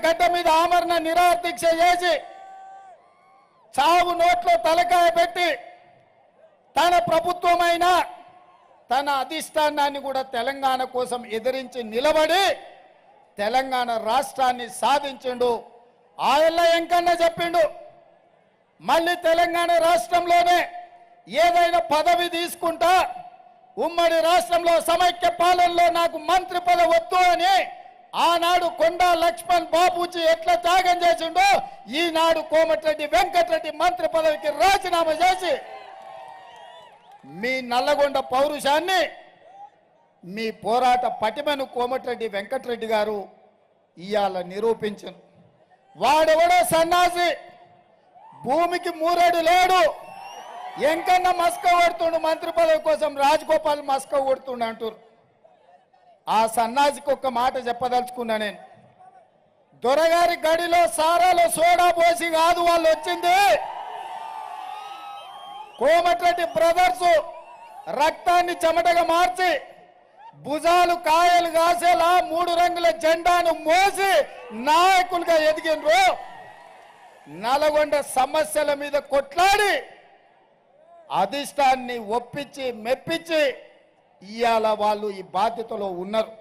గడ్డ మీద ఆమరణ నిరాహార దీక్ష చేసి చావు నోట్లో తలకాయ పెట్టి తన ప్రభుత్వమైన తన అధిష్టానాన్ని కూడా తెలంగాణ కోసం ఎదిరించి నిలబడి తెలంగాణ రాష్ట్రాన్ని సాధించిండు. ఆయల్ల ఎంకన్నా చెప్పిండు, మళ్ళీ తెలంగాణ రాష్ట్రంలోనే ఏదైనా పదవి తీసుకుంటా, ఉమ్మడి రాష్ట్రంలో సమైక్య పాలనలో నాకు మంత్రి పదవి వద్దు అని ఆనాడు కొండా లక్ష్మణ్ బాబూజీ ఎట్లా త్యాగం చేసిండో ఈనాడు కోమటిరెడ్డి వెంకటరెడ్డి మంత్రి పదవికి రాజీనామా చేసి మీ నల్లగొండ పౌరుషాన్ని, మీ పోరాట పటిమను కోమటిరెడ్డి వెంకటరెడ్డి గారు ఇవాళ నిరూపించను. వాడెవడో సన్నాసి, భూమికి మూరడు లేడు, ఎంకన్నా మస్క కొడుతుండు మంత్రి పదవి కోసం, రాజగోపాల్ మస్క కొడుతుండు అంటారు. ఆ సన్నాసికి ఒక్క మాట చెప్పదలుచుకున్నా నేను. దొరగారి గడిలో సారాలో సోడా పోసి కాదు వాళ్ళు వచ్చింది. కోమటిరెడ్డి బ్రదర్స్ రక్తాన్ని చెమటగా మార్చి భుజాలు కాయలు కాసేలా 3 రంగుల జెండాను మోసి నాయకులుగా ఎదిగినరు. నల్గొండ సమస్యల మీద కొట్లాడి అధిష్టాన్ని ఒప్పించి మెప్పించి ఇవాళ వాళ్ళు ఈ బాధ్యతలో ఉన్నారు.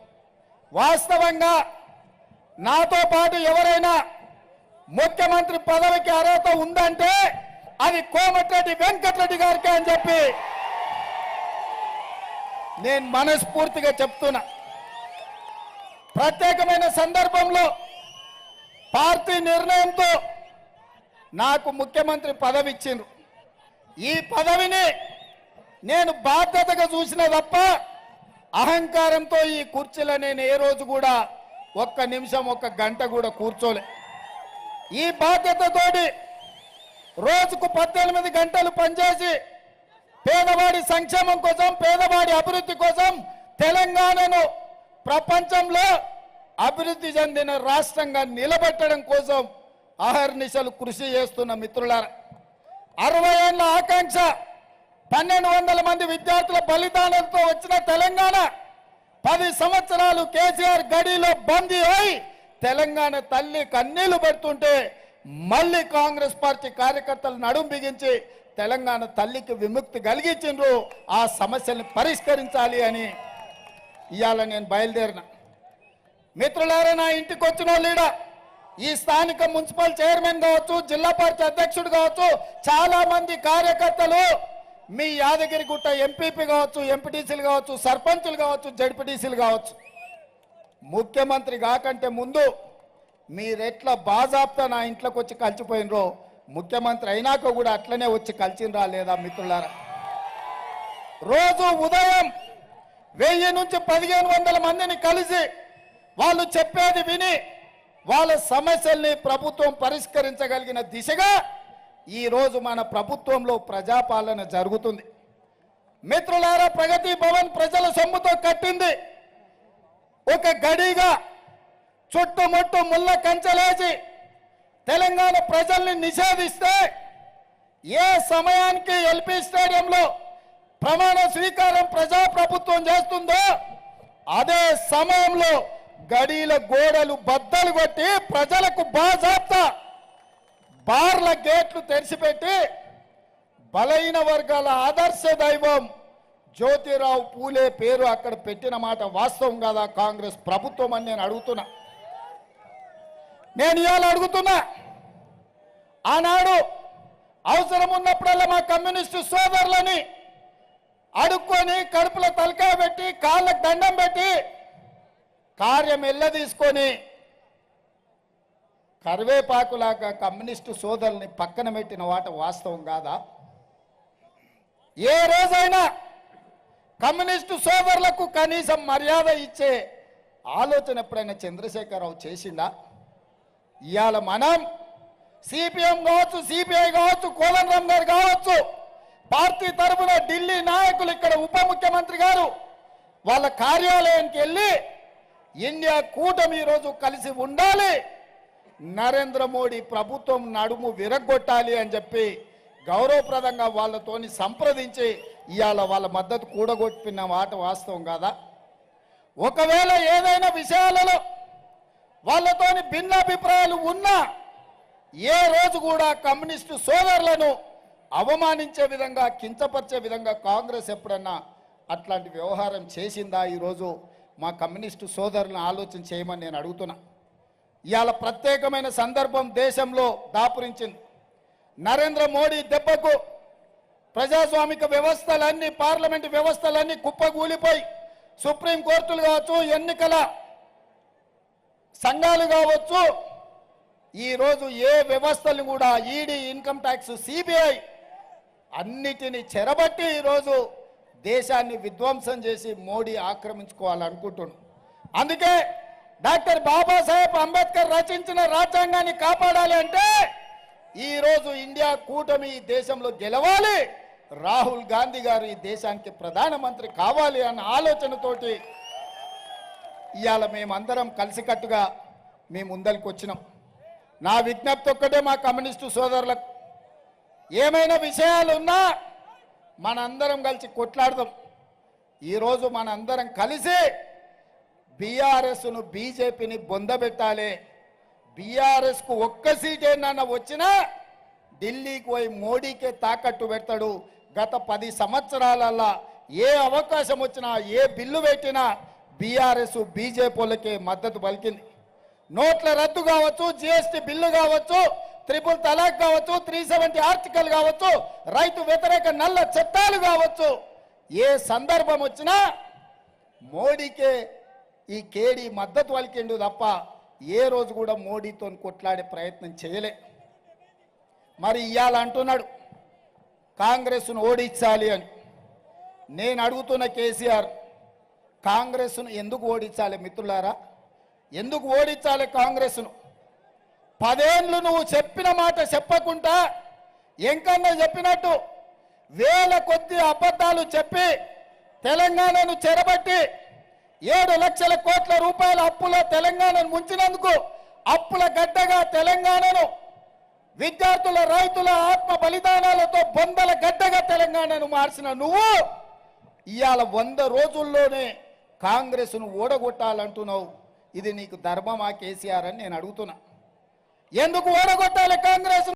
వాస్తవంగా నాతో పాటు ఎవరైనా ముఖ్యమంత్రి పదవికి అర్హత ఉందంటే అది కోమటిరెడ్డి వెంకటరెడ్డి గారికి అని చెప్పి నేను మనస్ఫూర్తిగా చెప్తున్నా. ప్రత్యేకమైన సందర్భంలో పార్టీ నిర్ణయంతో నాకు ముఖ్యమంత్రి పదవి ఇచ్చిండ్రు. ఈ పదవిని నేను బాధ్యతగా చూసిన తప్ప అహంకారంతో ఈ కుర్చీలో నేను ఏ రోజు కూడా ఒక్క నిమిషం ఒక్క గంట కూడా కూర్చోలే. ఈ బాధ్యతతోటి రోజుకు 18 గంటలు పనిచేసి పేదవాడి సంక్షేమం కోసం, పేదవాడి అభివృద్ధి కోసం తెలంగాణను ప్రపంచంలో అభివృద్ధి చెందిన రాష్ట్రంగా నిలబెట్టడం కోసం అహర్నిశలు కృషి చేస్తున్న మిత్రులారా, 60 ఏళ్ల ఆకాంక్ష, 1200 మంది విద్యార్థుల బలిదానంతో వచ్చిన తెలంగాణ 10 సంవత్సరాలు కేసీఆర్ గడిలో బందీ అయి తెలంగాణ తల్లి కన్నీళ్లు పెడుతుంటే మళ్ళీ కాంగ్రెస్ పార్టీ కార్యకర్తలు నడుం బిగించి తెలంగాణ తల్లికి విముక్తి కలిగించిండ్రు. ఆ సమస్యల్ని పరిష్కరించాలి అని ఇవాళ నేను బయలుదేరిన. మిత్రులారా, నా ఇంటికి వచ్చిన లీడ ఈ స్థానిక మున్సిపల్ చైర్మన్ కావచ్చు, జిల్లా పార్టీ అధ్యక్షుడు కావచ్చు, చాలా మంది కార్యకర్తలు మీ యాదగిరిగుట్ట ఎంపీపీ కావచ్చు, ఎంపీటీసీలు కావచ్చు, సర్పంచులు కావచ్చు, జడ్పీటీసీలు కావచ్చు, ముఖ్యమంత్రి కాకంటే ముందు మీరెట్లా బాజాప్తా నా ఇంట్లోకి వచ్చి కలిసిపోయినరో ముఖ్యమంత్రి అయినాక కూడా అట్లనే వచ్చి కలిసినరా లేదా మిత్రులారా? రోజు ఉదయం 1000 నుంచి 1500 మందిని కలిసి వాళ్ళు చెప్పేది విని వాళ్ళ సమస్యల్ని ప్రభుత్వం పరిష్కరించగలిగిన దిశగా ఈరోజు మన ప్రభుత్వంలో ప్రజాపాలన జరుగుతుంది. మిత్రులారా, ప్రగతి భవన్ ప్రజల సొమ్ముతో కట్టింది. ఒక గడిగా చుట్టుముట్టు ముళ్ళ కంచెలేసి తెలంగాణ ప్రజల్ని నిషేధిస్తే ఏ సమయానికి ఎల్పీ స్టేడియంలో ప్రమాణ స్వీకారం ప్రజాప్రభుత్వం చేస్తుందో అదే సమయంలో గడీల గోడలు బద్దలు కొట్టి ప్రజలకు బాజాప్తా బార్ల గేట్లు తెరిచిపెట్టి బలైన వర్గాల ఆదర్శ దైవం జ్యోతిరావు పూలే పేరు అక్కడ పెట్టిన మాట వాస్తవం కాదా కాంగ్రెస్ ప్రభుత్వం అని నేను అడుగుతున్నా. నేను ఇవాళ అడుగుతున్నా, ఆనాడు అవసరం ఉన్నప్పుడల్లా మా కమ్యూనిస్టు సోదరులని అడుక్కొని కడుపులో తలకాయ పెట్టి కాళ్ళకు దండం పెట్టి కార్యం ఎల్ల తీసుకొని కరివేపాకులాగా కమ్యూనిస్టు సోదరుల్ని పక్కన పెట్టిన వాట వాస్తవం కాదా? ఏ రోజైనా కమ్యూనిస్టు సోదరులకు కనీసం మర్యాద ఇచ్చే ఆలోచన ఎప్పుడైనా చంద్రశేఖరరావు చేసిందా? ఇవాళ మనం సిపిఎం కావచ్చు, సిపిఐ కావచ్చు, కోదండరామ్ గారు కావచ్చు, పార్టీ తరఫున ఢిల్లీ నాయకులు ఇక్కడ ఉప ముఖ్యమంత్రి గారు వాళ్ళ కార్యాలయానికి వెళ్ళి ఇండియా కూటమి ఈరోజు కలిసి ఉండాలి, నరేంద్ర మోడీ ప్రభుత్వం నడుము విరగొట్టాలి అని చెప్పి గౌరవప్రదంగా వాళ్ళతోని సంప్రదించి ఇవాళ వాళ్ళ మద్దతు కూడగొట్టిన మాట వాస్తవం కాదా? ఒకవేళ ఏదైనా విషయాలలో వాళ్ళతోని భిన్నాభిప్రాయాలు ఉన్నా ఏ రోజు కూడా కమ్యూనిస్టు సోదరులను అవమానించే విధంగా కించపరిచే విధంగా కాంగ్రెస్ ఎప్పుడన్నా అట్లాంటి వ్యవహారం చేసిందా? ఈరోజు మా కమ్యూనిస్టు సోదరులను ఆలోచన చేయమని నేను అడుగుతున్నా. ఇవాళ ప్రత్యేకమైన సందర్భం దేశంలో దాపురించింది. నరేంద్ర మోడీ దెబ్బకు ప్రజాస్వామిక వ్యవస్థలన్నీ, పార్లమెంటు వ్యవస్థలన్నీ కుప్పగూలిపోయి సుప్రీంకోర్టులు కావచ్చు, ఎన్నికల సంఘాలు కావచ్చు, ఈరోజు ఏ వ్యవస్థలు కూడా ఈడీ, ఇన్కమ్ ట్యాక్స్, సిబిఐ అన్నిటినీ చెరబట్టి ఈరోజు దేశాన్ని విధ్వంసం చేసి మోడీ ఆక్రమించుకోవాలనుకుంటున్నాడు. అందుకే డాక్టర్ బాబాసాహెబ్ అంబేద్కర్ రచించిన రాజ్యాంగాన్ని కాపాడాలి అంటే ఈరోజు ఇండియా కూటమి ఈ దేశంలో గెలవాలి, రాహుల్ గాంధీ గారు ఈ దేశానికి ప్రధానమంత్రి కావాలి అన్న ఆలోచనతోటి ఇవాళ మేమందరం కలిసికట్టుగా మేము ముందరికి వచ్చినాం. నా విజ్ఞప్తి ఒక్కటే మా కమ్యూనిస్టు సోదరులకు, ఏమైనా విషయాలు ఉన్నా మనందరం కలిసి కొట్లాడదాం. ఈరోజు మనందరం కలిసి బీఆర్ఎస్ను, బీజేపీని బొందబెట్టాలి. బీఆర్ఎస్కు ఒక్క సీట్ ఏమన్నా వచ్చినా ఢిల్లీకి పోయి మోడీకే తాకట్టు పెడతాడు. గత 10 సంవత్సరాలలో ఏ అవకాశం వచ్చినా, ఏ బిల్లు పెట్టినా బీఆర్ఎస్ బీజేపీలకే మద్దతు పలికింది. నోట్ల రద్దు కావచ్చు, జీఎస్టీ బిల్లు కావచ్చు, ట్రిపుల్ తలాక్ కావచ్చు, 370 ఆర్టికల్ కావచ్చు, రైతు వ్యతిరేక నల్ల చట్టాలు కావచ్చు, ఏ సందర్భం వచ్చినా మోడీకే ఈ కేడీ మద్దతు పలికిండు తప్ప ఏ రోజు కూడా మోడీతో కొట్లాడే ప్రయత్నం చేయలే. మరి ఇవాళ అంటున్నాడు కాంగ్రెస్ను ఓడించాలి అని. నేను అడుగుతున్న కేసీఆర్, కాంగ్రెస్ను ఎందుకు ఓడించాలి మిత్రులారా? ఎందుకు ఓడించాలి కాంగ్రెస్ను? 10 ఏళ్ళు నువ్వు చెప్పిన మాట చెప్పకుండా ఎంకన్నా చెప్పినట్టు వేల కొద్ది అబద్ధాలు చెప్పి తెలంగాణను చెరబట్టి 7 లక్షల కోట్ల రూపాయల అప్పులో తెలంగాణను ముంచినందుకు అప్పుల గడ్డగా తెలంగాణను, విద్యార్థుల, రైతుల ఆత్మ బలిదానాలతో బొందల గడ్డగా తెలంగాణను మార్చిన నువ్వు ఇవాళ 100 రోజుల్లోనే కాంగ్రెస్ను ఓడగొట్టాలంటున్నావు. ఇది నీకు ధర్మమా కేసీఆర్ అని నేను అడుగుతున్నా. ఎందుకు ఓడగొట్టాలి కాంగ్రెస్?